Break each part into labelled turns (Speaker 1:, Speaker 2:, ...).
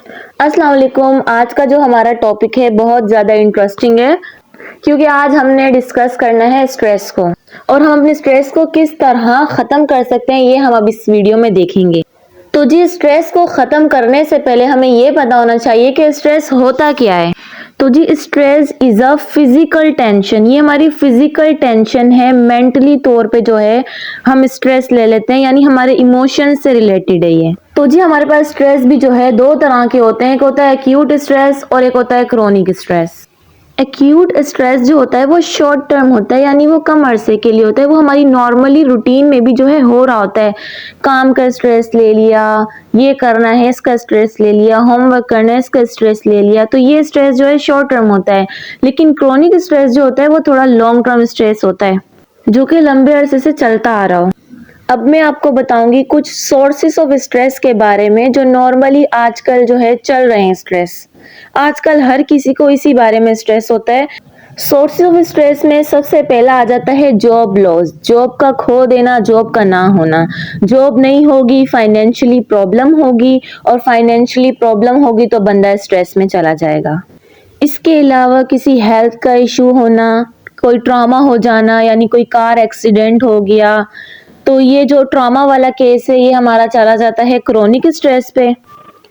Speaker 1: अस्सलाम वालेकुम। आज का जो हमारा टॉपिक है बहुत ज़्यादा इंटरेस्टिंग है, क्योंकि आज हमने डिस्कस करना है स्ट्रेस को, और हम अपने स्ट्रेस को किस तरह ख़त्म कर सकते हैं ये हम अब इस वीडियो में देखेंगे। तो जी, स्ट्रेस को ख़त्म करने से पहले हमें ये पता होना चाहिए कि स्ट्रेस होता क्या है। तो जी, stress is a physical tension. ये हमारी फिज़िकल टेंशन है, मेंटली तौर पे जो है हम स्ट्रेस ले लेते हैं, यानी हमारे इमोशन से रिलेटेड है ये। तो जी, हमारे पास स्ट्रेस भी जो है दो तरह के होते हैं, एक होता है एक्यूट स्ट्रेस और एक होता है क्रोनिक स्ट्रेस। एक्यूट स्ट्रेस जो होता है वो शॉर्ट टर्म होता है, यानी वो कम अरसे के लिए होता है। वो हमारी नॉर्मली रूटीन में भी जो है हो रहा होता है। काम का स्ट्रेस ले लिया, ये करना है इसका स्ट्रेस ले लिया, होमवर्क करना है इसका स्ट्रेस ले लिया, तो ये स्ट्रेस जो है शॉर्ट टर्म होता है। लेकिन क्रोनिक स्ट्रेस जो होता है वो थोड़ा लॉन्ग टर्म स्ट्रेस होता है, जो कि लंबे अरसे से चलता आ रहा हो। अब मैं आपको बताऊंगी कुछ सोर्सेस ऑफ स्ट्रेस के बारे में, जो नॉर्मली आजकल जो है चल रहे हैं स्ट्रेस। आजकल हर किसी को इसी बारे में स्ट्रेस होता है। सोर्सेस ऑफ स्ट्रेस में सबसे पहला आ जाता है जॉब लॉस, जॉब का खो देना, जॉब का ना होना। जॉब नहीं होगी, फाइनेंशियली प्रॉब्लम होगी, और फाइनेंशियली प्रॉब्लम होगी तो बंदा स्ट्रेस में चला जाएगा। इसके अलावा किसी हेल्थ का इशू होना, कोई ट्रॉमा हो जाना, यानी कोई कार एक्सीडेंट हो गया, तो ये जो ट्रॉमा वाला केस है ये हमारा चला जाता है क्रोनिक स्ट्रेस पे।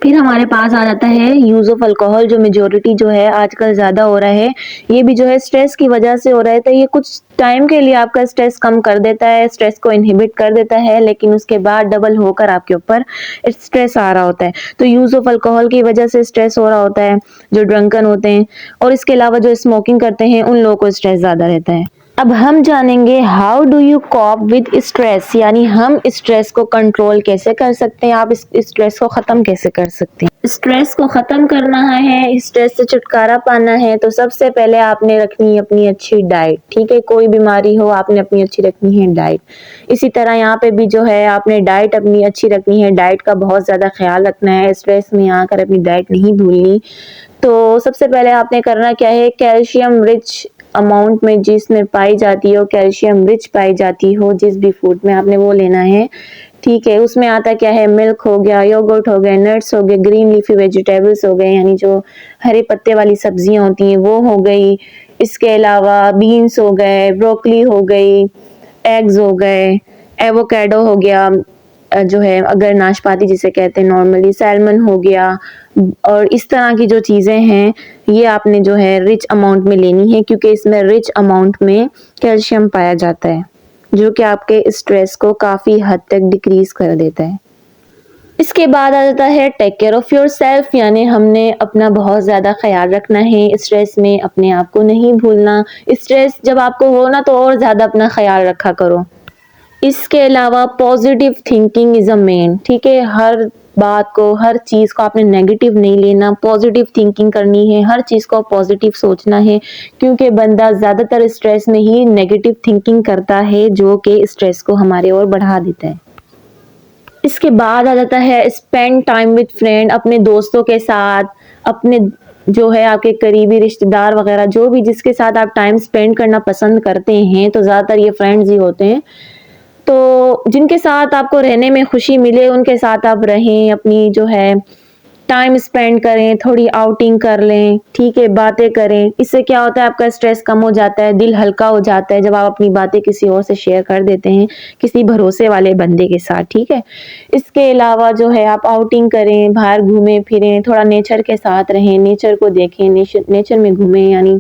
Speaker 1: फिर हमारे पास आ जाता है यूज ऑफ अल्कोहल, जो मेजोरिटी जो है आजकल ज्यादा हो रहा है। ये भी जो है स्ट्रेस की वजह से हो रहा है। तो ये कुछ टाइम के लिए आपका स्ट्रेस कम कर देता है, स्ट्रेस को इनहिबिट कर देता है, लेकिन उसके बाद डबल होकर आपके ऊपर स्ट्रेस आ रहा होता है। तो यूज ऑफ अल्कोहल की वजह से स्ट्रेस हो रहा होता है, जो ड्रंकन होते हैं। और इसके अलावा जो स्मोकिंग करते हैं उन लोगों को स्ट्रेस ज्यादा रहता है। अब हम जानेंगे how do you corp with stress, यानी हम स्ट्रेस को कंट्रोल कैसे कर सकते हैं, आप इस स्ट्रेस को ख़त्म कैसे कर सकते हैं। स्ट्रेस को ख़त्म करना है, स्ट्रेस से छुटकारा पाना है, तो सबसे पहले आपने रखनी है अपनी अच्छी डाइट। ठीक है, कोई बीमारी हो आपने अपनी अच्छी रखनी है डाइट। इसी तरह यहाँ पे भी जो है आपने डाइट अपनी अच्छी रखनी है, डाइट का बहुत ज़्यादा ख्याल रखना है, स्ट्रेस में आकर अपनी डाइट नहीं भूलनी। तो सबसे पहले आपने करना क्या है, कैल्शियम रिच अमाउंट में जिसमें पाई जाती हो, कैल्शियम रिच पाई जाती हो जिस भी फूड में, आपने वो लेना है। ठीक है, उसमें आता क्या है, मिल्क हो गया, योगर्ट हो गया, नट्स हो गए, ग्रीन लीफी वेजिटेबल्स हो गए, यानी जो हरे पत्ते वाली सब्जियां होती हैं वो हो गई। इसके अलावा बीन्स हो गए, ब्रोकली हो गई, एग्स हो गए, एवोकेडो हो गया, जो है अगर नाशपाती जिसे कहते हैं नॉर्मली, सैल्मन हो गया। और इस तरह की जो चीज़ें हैं ये आपने जो है रिच अमाउंट में लेनी है, क्योंकि इसमें रिच अमाउंट में कैल्शियम पाया जाता है, जो कि आपके स्ट्रेस को काफ़ी हद तक डिक्रीज कर देता है। इसके बाद आ जाता है take care of yourself, यानी हमने अपना बहुत ज़्यादा ख्याल रखना है स्ट्रेस में, अपने आप को नहीं भूलना। स्ट्रेस जब आपको हो ना तो और ज़्यादा अपना ख्याल रखा करो। इसके अलावा positive thinking is a main. ठीक है, हर बात को, हर चीज़ को आपने नेगेटिव नहीं लेना, पॉजिटिव थिंकिंग करनी है, हर चीज़ को पॉजिटिव सोचना है, क्योंकि बंदा ज़्यादातर स्ट्रेस में ही नेगेटिव थिंकिंग करता है, जो कि स्ट्रेस को हमारे और बढ़ा देता है। इसके बाद आ जाता है स्पेंड टाइम विद फ्रेंड, अपने दोस्तों के साथ, अपने जो है आपके करीबी रिश्तेदार वगैरह, जो भी जिसके साथ आप टाइम स्पेंड करना पसंद करते हैं, तो ज़्यादातर ये फ्रेंड्स ही होते हैं। तो जिनके साथ आपको रहने में खुशी मिले उनके साथ आप रहें, अपनी जो है टाइम स्पेंड करें, थोड़ी आउटिंग कर लें। ठीक है, बातें करें। इससे क्या होता है, आपका स्ट्रेस कम हो जाता है, दिल हल्का हो जाता है जब आप अपनी बातें किसी और से शेयर कर देते हैं, किसी भरोसे वाले बंदे के साथ। ठीक है, इसके अलावा जो है आप आउटिंग करें, बाहर घूमें फिरें, थोड़ा नेचर के साथ रहें, नेचर को देखें, नेचर में घूमें, यानी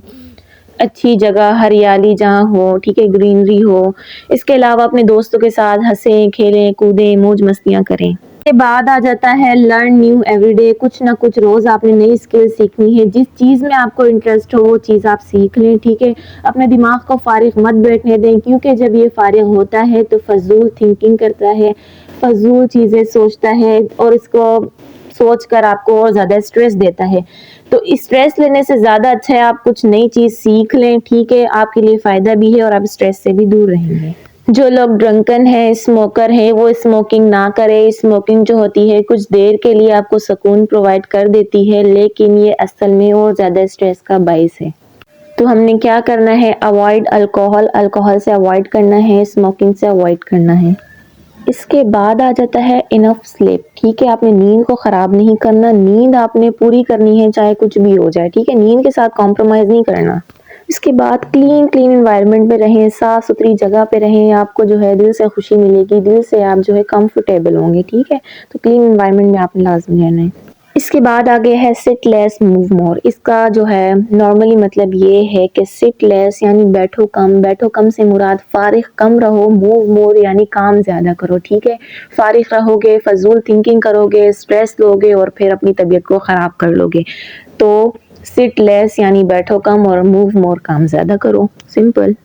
Speaker 1: अच्छी जगह, हरियाली जहाँ हो, ठीक है, ग्रीनरी हो। इसके अलावा अपने दोस्तों के साथ हंसें, खेलें, कूदें, मौज मस्तियाँ करें। के बाद आ जाता है लर्न न्यू एवरीडे, कुछ ना कुछ रोज़ आपने नई स्किल सीखनी है। जिस चीज़ में आपको इंटरेस्ट हो वो चीज़ आप सीख लें। ठीक है, अपने दिमाग को फारिग मत बैठने दें, क्योंकि जब ये फारिग होता है तो फजूल थिंकिंग करता है, फजूल चीज़ें सोचता है, और इसको सोचकर आपको और ज़्यादा स्ट्रेस देता है। तो स्ट्रेस लेने से ज़्यादा अच्छा है आप कुछ नई चीज़ सीख लें। ठीक है, आपके लिए फ़ायदा भी है और आप स्ट्रेस से भी दूर रहेंगे। जो लोग ड्रंकन है, स्मोकर है, वो स्मोकिंग ना करे। स्मोकिंग जो होती है कुछ देर के लिए आपको सुकून प्रोवाइड कर देती है, लेकिन ये असल में और ज़्यादा स्ट्रेस का बाइस है। तो हमने क्या करना है, अवॉइड अल्कोहल, अल्कोहल से अवॉइड करना है, स्मोकिंग से अवॉइड करना है। इसके बाद आ जाता है इनफ स्लीप। ठीक है, आपने नींद को ख़राब नहीं करना, नींद आपने पूरी करनी है चाहे कुछ भी हो जाए। ठीक है, नींद के साथ कॉम्प्रोमाइज़ नहीं करना। इसके बाद क्लीन एनवायरनमेंट में रहें, साफ़ सुथरी जगह पे रहें, आपको जो है दिल से खुशी मिलेगी, दिल से आप जो है कंफर्टेबल होंगे। ठीक है, तो क्लीन एनवायरनमेंट में आपने लाजमी रहना है। इसके बाद आगे है सिट लेस मूव मोर। इसका जो है नॉर्मली मतलब ये है कि सिट लेस यानी बैठो कम से मुराद फारिग कम रहो, मूव मोर यानी काम ज़्यादा करो। ठीक है, फारिग रहोगे, फजूल थिंकिंग करोगे, स्ट्रेस लोगे और फिर अपनी तबीयत को ख़राब कर लोगे। तो सिट लेस यानी बैठो कम और मूव मोर, काम ज़्यादा करो, सिंपल।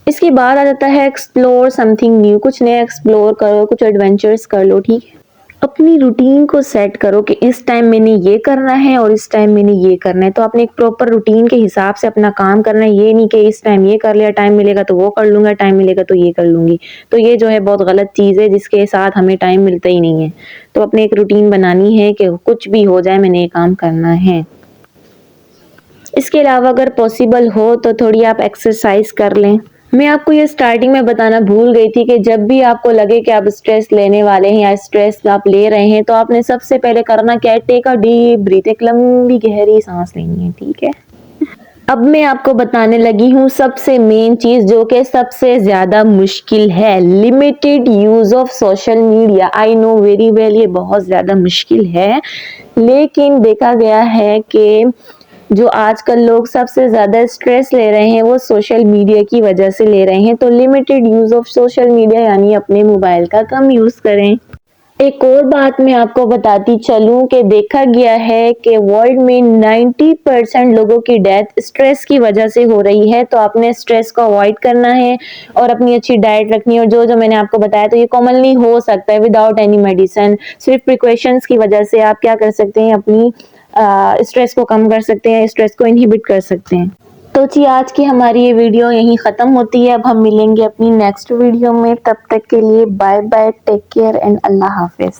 Speaker 1: इसके बाद आ जाता है एक्सप्लोर समथिंग न्यू। कुछ नया एक्सप्लोर करो, कुछ एडवेंचर्स कर लो। ठीक है, अपनी रूटीन को सेट करो कि इस टाइम मैंने ये करना है और इस टाइम मैंने ये करना है। तो आपने एक प्रॉपर रूटीन के हिसाब से अपना काम करना है, ये नहीं कि इस टाइम ये कर लिया, टाइम मिलेगा तो वो कर लूँगा, टाइम मिलेगा तो ये कर लूँगी। तो ये जो है बहुत गलत चीज़ है जिसके साथ हमें टाइम मिलता ही नहीं है। तो अपने एक रूटीन बनानी है कि कुछ भी हो जाए मैंने ये काम करना है। इसके अलावा अगर पॉसिबल हो तो थोड़ी आप एक्सरसाइज कर लें। मैं आपको ये स्टार्टिंग में बताना भूल गई थी कि जब भी आपको लगे कि आप स्ट्रेस लेने वाले हैं या स्ट्रेस आप ले रहे हैं तो आपने सबसे पहले करना क्या है, टेक अ डीप ब्रीथ, एक लंबी गहरी सांस लेनी है। ठीक है, अब मैं आपको बताने लगी हूँ सबसे मेन चीज जो कि सबसे ज्यादा मुश्किल है, limited use of social media. I know very well ये बहुत ज्यादा मुश्किल है, लेकिन देखा गया है कि जो आजकल लोग सबसे ज़्यादा स्ट्रेस ले रहे हैं वो सोशल मीडिया की वजह से ले रहे हैं। तो limited use of social media यानी अपने मोबाइल का कम यूज़ करें। एक और बात मैं आपको बताती चलूं कि देखा गया है कि वर्ल्ड में 90% लोगों की डेथ स्ट्रेस की वजह से हो रही है। तो आपने स्ट्रेस को अवॉइड करना है और अपनी अच्छी डाइट रखनी है। और जो जो मैंने आपको बताया तो ये कॉमनली हो सकता है विदाउट एनी मेडिसिन। सिर्फ प्रिकॉशंस की वजह से आप क्या कर सकते हैं, अपनी स्ट्रेस को कम कर सकते हैं, स्ट्रेस को इनहिबिट कर सकते हैं। तो जी आज की हमारी ये वीडियो यहीं ख़त्म होती है। अब हम मिलेंगे अपनी नेक्स्ट वीडियो में, तब तक के लिए bye bye, take care and अल्लाह हाफिज़।